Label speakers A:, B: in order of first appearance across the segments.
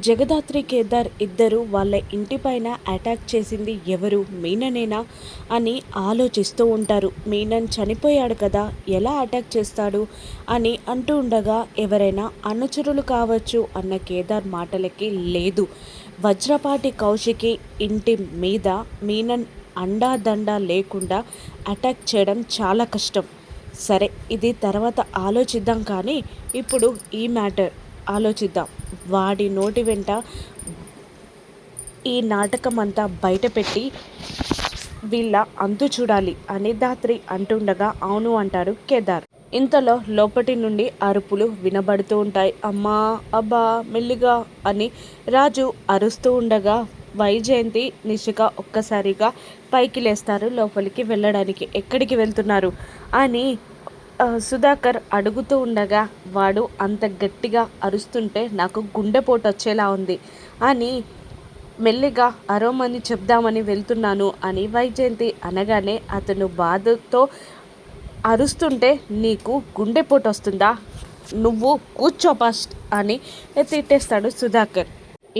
A: జగదాత్రి కేదార్ ఇద్దరు వాళ్ళ ఇంటిపైన అటాక్ చేసింది ఎవరు, మీననేనా అని ఆలోచిస్తూ ఉంటారు. మీనన్ చనిపోయాడు కదా, ఎలా అటాక్ చేస్తాడు అని అంటూ ఉండగా ఎవరైనా అనుచరులు కావచ్చు అన్న కేదార్ మాటలకి లేదు, వజ్రపాటి కౌశికి ఇంటి మీద మీనన్ అండాదండ లేకుండా అటాక్ చేయడం చాలా కష్టం. సరే, ఇది తర్వాత ఆలోచిద్దాం, కానీ ఇప్పుడు ఈ మ్యాటర్ ఆలోచిద్దాం. వాడి నోటి వెంట ఈ నాటకం అంతా బయటపెట్టి వీళ్ళ అంతు చూడాలి అని ధాత్రి అంటుండగా అవును అంటారు కేదార్. ఇంతలో లోపటి నుండి అరుపులు వినబడుతూ ఉంటాయి. అమ్మా, అబ్బా, మెల్లిగా అని రాజు అరుస్తూ ఉండగా వైజయంతి, నిషిక ఒక్కసారిగా పైకి లేస్తారు లోపలికి వెళ్ళడానికి. ఎక్కడికి వెళ్తున్నారు అని సుధాకర్ అడుగుతూ ఉండగా వాడు అంత గట్టిగా అరుస్తుంటే నాకు గుండెపోటు వచ్చేలా ఉంది అని మెల్లిగా అరోమని చెప్దామని వెళ్తున్నాను అని వైజయంతి అనగానే అతను బాధతో అరుస్తుంటే నీకు గుండెపోటు వస్తుందా, నువ్వు కూర్చో ఫస్ట్ అని తిట్టేస్తాడు సుధాకర్.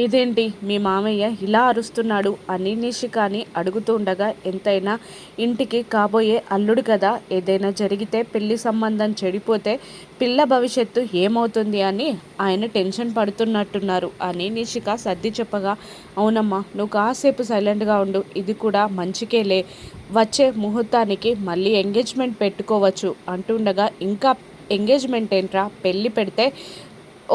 A: ఇదేంటి మీ మామయ్య ఇలా అరుస్తున్నాడు అని నిషికాని అడుగుతూ ఉండగా ఎంతైనా ఇంటికి కాబోయే అల్లుడు కదా, ఏదైనా జరిగితే పెళ్లి సంబంధం చెడిపోతే పిల్ల భవిష్యత్తు ఏమవుతుంది అని ఆయన టెన్షన్ పడుతున్నట్టున్నారు అని నిషిక సర్ది చెప్పగా అవునమ్మా, నువ్వు కాసేపు సైలెంట్గా ఉండు, ఇది కూడా మంచికేలే, వచ్చే ముహూర్తానికి మళ్ళీ ఎంగేజ్మెంట్ పెట్టుకోవచ్చు అంటుండగా ఇంకా ఎంగేజ్మెంట్ ఏంట్రా, పెళ్ళి పెడితే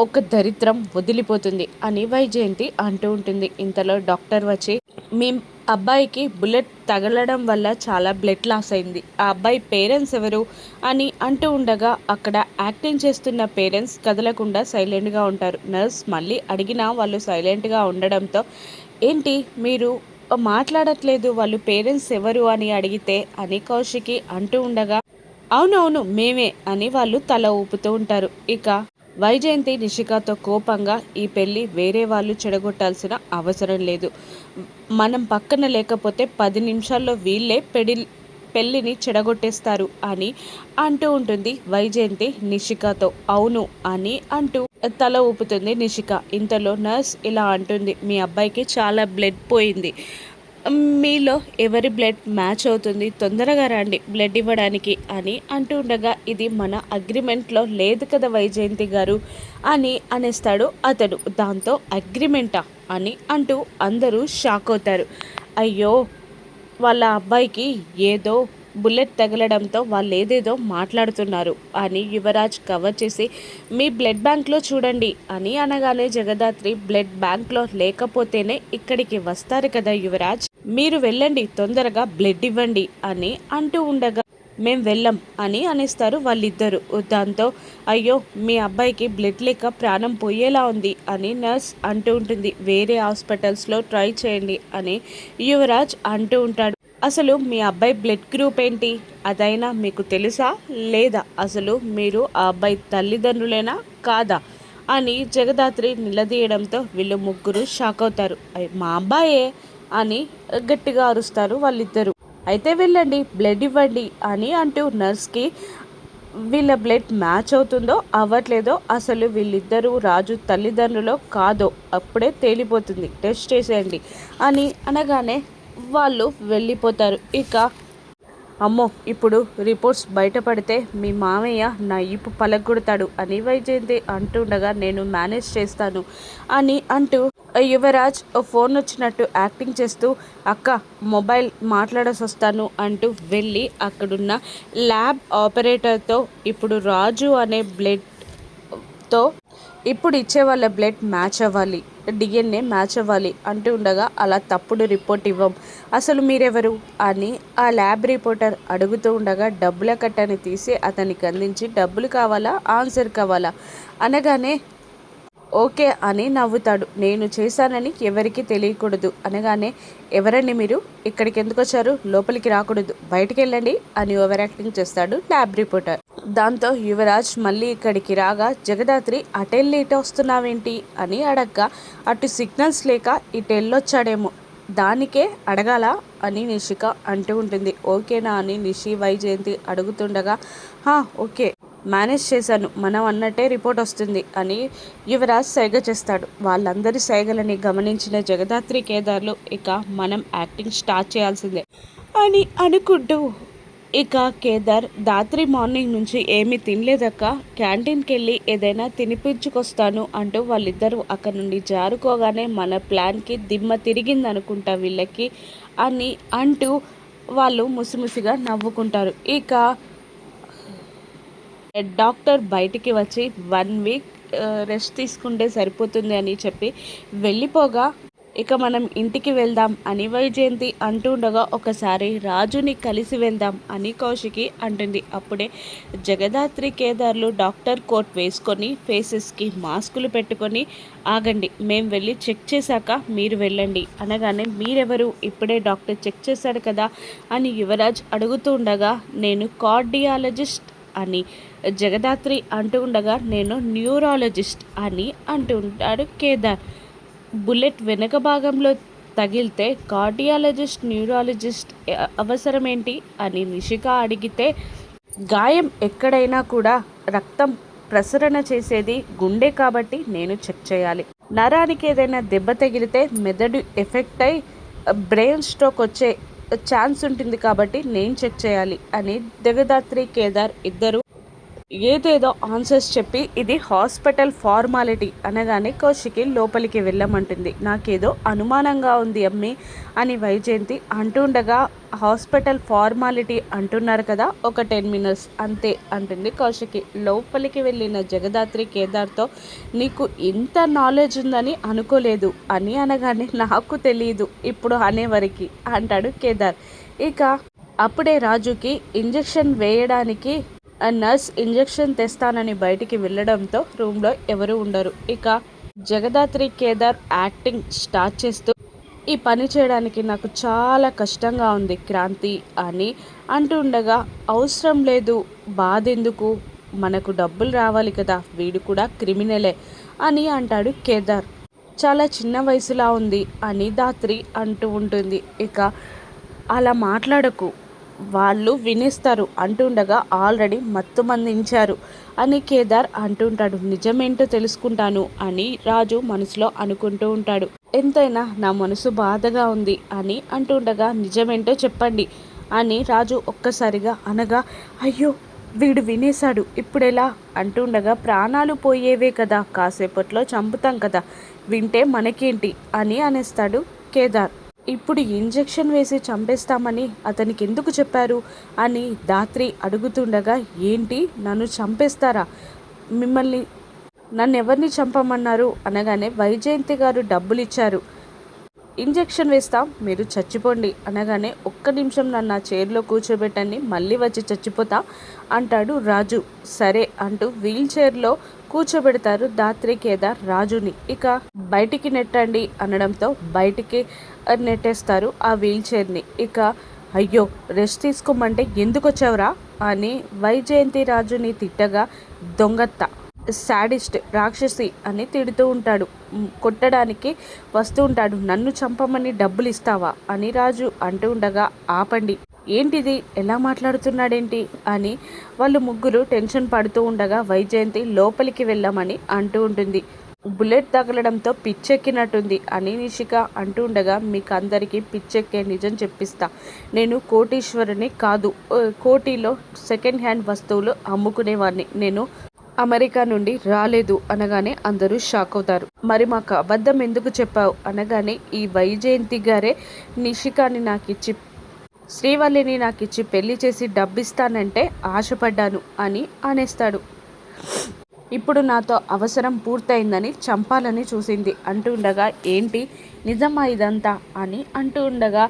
A: ఒక దరిద్రం వదిలిపోతుంది అని వైజయంతి అంటూ ఉంటుంది. ఇంతలో డాక్టర్ వచ్చి మీ అబ్బాయికి బుల్లెట్ తగలడం వల్ల చాలా బ్లడ్ లాస్ అయింది, ఆ అబ్బాయి పేరెంట్స్ ఎవరు అని అంటూ ఉండగా అక్కడ యాక్టింగ్ చేస్తున్న పేరెంట్స్ కదలకుండా సైలెంట్గా ఉంటారు. నర్స్ మళ్ళీ అడిగినా వాళ్ళు సైలెంట్గా ఉండడంతో ఏంటి మీరు మాట్లాడట్లేదు, వాళ్ళు పేరెంట్స్ ఎవరు అని అడిగితే అని కౌశికి అంటూ ఉండగా అవునవును మేమే అని వాళ్ళు తల ఊపుతూ ఉంటారు. ఇక వైజయంతి నిషికాతో కోపంగా ఈ పెళ్ళి వేరే వాళ్ళు చెడగొట్టాల్సిన అవసరం లేదు, మనం పక్కన లేకపోతే 10 నిమిషాల్లో వీళ్ళే పెళ్ళిని చెడగొట్టేస్తారు అని అంటూ ఉంటుంది వైజయంతి నిషికాతో. అవును అని అంటూ తల ఊపుతుంది నిషిక. ఇంతలో నర్స్ ఇలా అంటుంది, మీ అబ్బాయికి చాలా బ్లడ్ పోయింది, మీలో ఎవరి బ్లడ్ మ్యాచ్ అవుతుంది, తొందరగా రండి బ్లడ్ ఇవ్వడానికి అని అంటూ ఉండగా ఇది మన అగ్రిమెంట్లో లేదు కదా వైజయంతి గారు అని అనేస్తాడు అతడు. దాంతో అగ్రిమెంటా అని అంటూ అందరూ షాక్ అవుతారు. అయ్యో, వాళ్ళ అబ్బాయికి ఏదో బుల్లెట్ తగలడంతో వాళ్ళు ఏదేదో మాట్లాడుతున్నారు అని యువరాజ్ కవర్ చేసి మీ బ్లడ్ బ్యాంక్లో చూడండి అని అనగానే జగదాత్రి బ్లడ్ బ్యాంక్లో లేకపోతేనే ఇక్కడికి వస్తారు కదా యువరాజ్, మీరు వెళ్ళండి తొందరగా బ్లడ్ ఇవ్వండి అని అంటూ ఉండగా మేం వెళ్ళం అని అనేస్తారు వాళ్ళిద్దరు. దాంతో అయ్యో, మీ అబ్బాయికి బ్లడ్ లేక ప్రాణం పోయేలా ఉంది అని నర్స్ అంటూ ఉంటుంది. వేరే హాస్పిటల్స్లో ట్రై చేయండి అని యువరాజ్ అంటూ ఉంటాడు. అసలు మీ అబ్బాయి బ్లడ్ గ్రూప్ ఏంటి, అదైనా మీకు తెలుసా లేదా, అసలు మీరు ఆ అబ్బాయి తల్లిదండ్రులేనా కాదా అని జగదాత్రి నిలదీయడంతో వీళ్ళు ముగ్గురు షాక్ అవుతారు. మా అబ్బాయే అని గట్టిగా అరుస్తారు వాళ్ళిద్దరూ. అయితే వెళ్ళండి బ్లడ్ ఇవ్వండి అని అంటూ నర్స్కి వీళ్ళ బ్లడ్ మ్యాచ్ అవుతుందో అవ్వట్లేదో, అసలు వీళ్ళిద్దరూ రాజు తల్లిదండ్రులో కాదో అప్పుడే తేలిపోతుంది, టెస్ట్ చేసేయండి అని అనగానే వాళ్ళు వెళ్ళిపోతారు. ఇక అమ్మో, ఇప్పుడు రిపోర్ట్స్ బయటపడితే మీ మామయ్య నా ఈపు పలగొడతాడు అని వైజయంతి అంటుండగా నేను మేనేజ్ చేస్తాను అని అంటూ యువరాజ్ ఫోన్ వచ్చినట్టు యాక్టింగ్ చేస్తూ అక్క మొబైల్ మాట్లాడేసి వస్తాను అంటూ వెళ్ళి అక్కడున్న ల్యాబ్ ఆపరేటర్తో ఇప్పుడు రాజు అనే బ్లడ్తో ఇప్పుడు ఇచ్చే వాళ్ళ బ్లడ్ మ్యాచ్ అవ్వాలి, డిఎన్ఏ మ్యాచ్ అవ్వాలి అంటూ ఉండగా అలా తప్పుడు రిపోర్ట్ ఇవ్వం, అసలు మీరెవరు అని ఆ ల్యాబ్ రిపోర్టర్ అడుగుతూ ఉండగా డబ్బుల కట్టని తీసి అతనికి అందించి డబ్బులు కావాలా ఆన్సర్ కావాలా అనగానే ఓకే అని నవ్వుతాడు. నేను చేశానని ఎవరికి తెలియకూడదు అనగానే ఎవరండి మీరు, ఇక్కడికి ఎందుకు వచ్చారు, లోపలికి రాకూడదు, బయటికి వెళ్ళండి అని ఓవర్ యాక్టింగ్ చేస్తాడు ల్యాబ్ రిపోర్టర్. దాంతో యువరాజ్ మళ్ళీ ఇక్కడికి రాగా జగదాత్రి అటెళ్ళి ఇటు వస్తున్నావేంటి అని అడగ్గా అటు సిగ్నల్స్ లేక ఇటు వెళ్ళొచ్చాడేమో, దానికే అడగాల అని నిషిక అంటూ ఉంటుంది. ఓకేనా అని నిషి వైజయంతి అడుగుతుండగా ఓకే మేనేజ్ చేశాను, మనం అన్నట్టే రిపోర్ట్ వస్తుంది అని యువరాజ్ సైగ చేస్తాడు. వాళ్ళందరి సైగలని గమనించిన జగదాత్రి కేదార్లు ఇక మనం యాక్టింగ్ స్టార్ట్ చేయాల్సిందే అని అనుకుంటూ ఇక కేదార్ దాత్రి మార్నింగ్ నుంచి ఏమీ తినలేదక్క, క్యాంటీన్కి వెళ్ళి ఏదైనా తినిపించుకొస్తాను అంటూ వాళ్ళిద్దరూ అక్కడ నుండి జారుకోగానే మన ప్లాన్కి దిమ్మ తిరిగిందనుకుంటా వీళ్ళకి అని అంటూ వాళ్ళు ముసిముసిగా నవ్వుకుంటారు. ఇక డాక్టర్ బయటికి వచ్చి 1 వీక్ రెస్ట్ తీసుకుంటే సరిపోతుంది అని చెప్పి వెళ్ళిపోగా ఇక మనం ఇంటికి వెళ్దాం అని వైజయంతి అంటుండగా ఒకసారి రాజుని కలిసి వెళ్దాం అని కౌశికి అంటుంది. అప్పుడే జగదాత్రి కేదార్లు డాక్టర్ కోట్ వేసుకొని ఫేసెస్కి మాస్కులు పెట్టుకొని ఆగండి, మేము వెళ్ళి చెక్ చేశాక మీరు వెళ్ళండి అనగానే మీరెవరు, ఇప్పుడే డాక్టర్ చెక్ చేశాడు కదా అని యువరాజ్ అడుగుతూ ఉండగా నేను కార్డియాలజిస్ట్ అని జగదాత్రి అంటూ ఉండగా నేను న్యూరాలజిస్ట్ అని అంటూ ఉంటాడు కేదార్. బుల్లెట్ వెనక భాగంలో తగిలితే కార్డియాలజిస్ట్ న్యూరాలజిస్ట్ అవసరమేంటి అని నిషిక అడిగితే గాయం ఎక్కడైనా కూడా రక్తం ప్రసరణ చేసేది గుండె కాబట్టి నేను చెక్ చేయాలి, నరానికి ఏదైనా దెబ్బ తగిలితే మెదడు ఎఫెక్ట్ అయి బ్రెయిన్ స్ట్రోక్ వచ్చే ఛాన్స్ ఉంటుంది కాబట్టి నేను చెక్ చేయాలి అని జగదాత్రి కేదార్ ఇద్దరు ఏదేదో ఆన్సర్స్ చెప్పి ఇది హాస్పిటల్ ఫార్మాలిటీ అనగానే కౌశికి లోపలికి వెళ్ళమంటుంది. నాకేదో అనుమానంగా ఉంది అమ్మి అని వైజయంతి అంటుండగా హాస్పిటల్ ఫార్మాలిటీ అంటున్నారు కదా, ఒక 10 minutes అంతే అంటుంది కౌశికి. లోపలికి వెళ్ళిన జగదాత్రి కేదార్తో నీకు ఇంత నాలెడ్జ్ ఉందని అనుకోలేదు అని అనగానే నాకు తెలియదు ఇప్పుడు అనేవరికి అంటాడు కేదార్. ఇక అప్పుడే రాజుకి ఇంజెక్షన్ వేయడానికి నర్స్ ఇంజెక్షన్ తెస్తానని బయటికి వెళ్ళడంతో రూమ్లో ఎవరు ఉండరు. ఇక జగదాత్రి కేదార్ యాక్టింగ్ స్టార్ట్ చేస్తూ ఈ పని చేయడానికి నాకు చాలా కష్టంగా ఉంది క్రాంతి అని అంటూ ఉండగా అవసరం లేదు, బాధ ఎందుకు, మనకు డబ్బులు రావాలి కదా, వీడు కూడా క్రిమినలే అని అంటాడు కేదార్. చాలా చిన్న వయసులా ఉంది అని దాత్రి అంటూ ఉంటుంది. ఇక అలా మాట్లాడకు, వాళ్ళు వినేస్తారు అంటుండగా ఆల్రెడీ మత్తు మందించారు అని కేదార్ అంటుంటాడు. నిజమేంటో తెలుసుకుంటాను అని రాజు మనసులో అనుకుంటూ ఉంటాడు. ఎంతైనా నా మనసు బాధగా ఉంది అని అంటుండగా నిజమేంటో చెప్పండి అని రాజు ఒక్కసారిగా అనగా అయ్యో వీడు వినేశాడు ఇప్పుడెలా అంటుండగా ప్రాణాలు పోయేవే కదా, కాసేపట్లో చంపుతాం కదా, వింటే మనకేంటి అని అనేస్తాడు కేదార్. ఇప్పుడు ఇంజెక్షన్ వేసి చంపేస్తామని అతనికి ఎందుకు చెప్పారు అని దాత్రి అడుగుతుండగా ఏంటి నన్ను చంపేస్తారా, మిమ్మల్ని నన్ను ఎవరిని చంపమన్నారు అనగానే వైజయంతి గారు డబ్బులు ఇచ్చారు, ఇంజెక్షన్ వేస్తాం మీరు చచ్చిపోండి అనగానే ఒక్క నిమిషం నన్ను ఆ చైర్లో కూర్చోబెట్టండి మళ్ళీ వచ్చి చచ్చిపోతా అంటాడు రాజు. సరే అంటూ వీల్ చైర్లో కూర్చోబెడతారు దాత్రి కేదార్ రాజుని. ఇక బయటికి నెట్టండి అనడంతో బయటికి నెట్టేస్తారు ఆ వీల్ చైర్ని. ఇక అయ్యో రెస్ట్ తీసుకోమంటే ఎందుకు వచ్చావురా అని వైజయంతి రాజుని తిట్టగా దొంగత్త, శాడిస్ట్, రాక్షసి అని తిడుతూ ఉంటాడు. కొట్టడానికి వస్తూ ఉంటాడు. నన్ను చంపమని డబ్బులు ఇస్తావా అని రాజు అంటూ ఉండగా ఆపండి, ఏంటిది ఎలా మాట్లాడుతున్నాడేంటి అని వాళ్ళు ముగ్గురు టెన్షన్ పడుతూ ఉండగా వైజయంతి లోపలికి వెళ్ళమని అంటూ ఉంటుంది. బుల్లెట్ తగలడంతో పిచ్చెక్కినట్టుంది అని నిషిక అంటూ ఉండగా మీకు అందరికీ పిచ్చెక్కే నిజం చెప్పిస్తా, నేను కోటీశ్వరుని కాదు, కోటిలో సెకండ్ హ్యాండ్ వస్తువులు అమ్ముకునేవాడిని, నేను అమెరికా నుండి రాలేదు అనగానే అందరూ షాక్ అవుతారు. మరి మాకు అబద్ధం ఎందుకు చెప్పావు అనగానే ఈ వైజయంతి గారే నిషికాని నాకిచ్చి శ్రీవల్లిని నాకిచ్చి పెళ్లి చేసి డబ్బిస్తానంటే ఆశపడ్డాను అని అనేస్తాడు. ఇప్పుడు నాతో అవసరం పూర్తయిందని చంపాలని చూసింది అంటూ ఉండగా ఏంటి నిజమా ఇదంతా అని అంటూ ఉండగా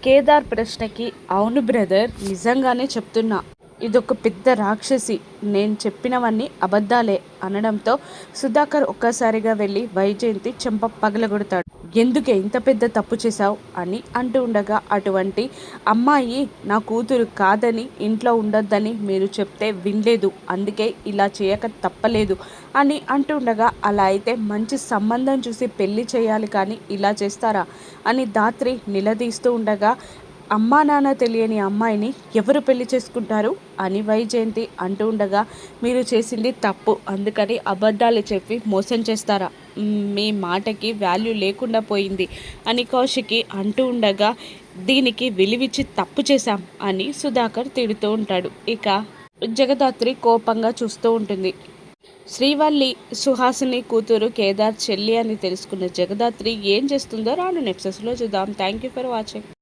A: కేదార్ ప్రశ్నకి అవును బ్రదర్ నిజంగానే చెప్తున్నా, ఇదొక పెద్ద రాక్షసి, నేను చెప్పినవన్నీ అబద్ధాలే అనడంతో సుధాకర్ ఒక్కసారిగా వెళ్ళి వైజయంతి చెంప పగలగొడతాడు. ఎందుకే ఇంత పెద్ద తప్పు చేశావు అని అంటూ ఉండగా అటువంటి అమ్మాయి నా కూతురు కాదని ఇంట్లో ఉండొద్దని మీరు చెప్తే వినలేదు, అందుకే ఇలా చేయక తప్పలేదు అని అంటూ ఉండగా అలా అయితే మంచి సంబంధం చూసి పెళ్లి చేయాలి కానీ ఇలా చేస్తారా అని దాత్రి నిలదీస్తూ ఉండగా అమ్మా నాన్న తెలియని అమ్మాయిని ఎవరు పెళ్లి చేసుకుంటారు అని వైజయంతి అంటూ ఉండగా, మీరు చేసింది తప్పు, అందుకని అబద్ధాలు చెప్పి మోసం చేస్తారా, మీ మాటకి వాల్యూ లేకుండా పోయింది అని కౌశికి అంటూ ఉండగా, దీనికి విలువిచ్చి తప్పు చేశాం అని సుధాకర్ తిడుతూ ఉంటాడు. ఇక జగదాత్రి కోపంగా చూస్తూ ఉంటుంది. శ్రీవల్లి సుహాసిని కూతురు కేదార్ చెల్లి అని తెలుసుకున్న జగదాత్రి ఏం చేస్తుందో రాను నెప్సెస్లో చూద్దాం. Thank you for watching.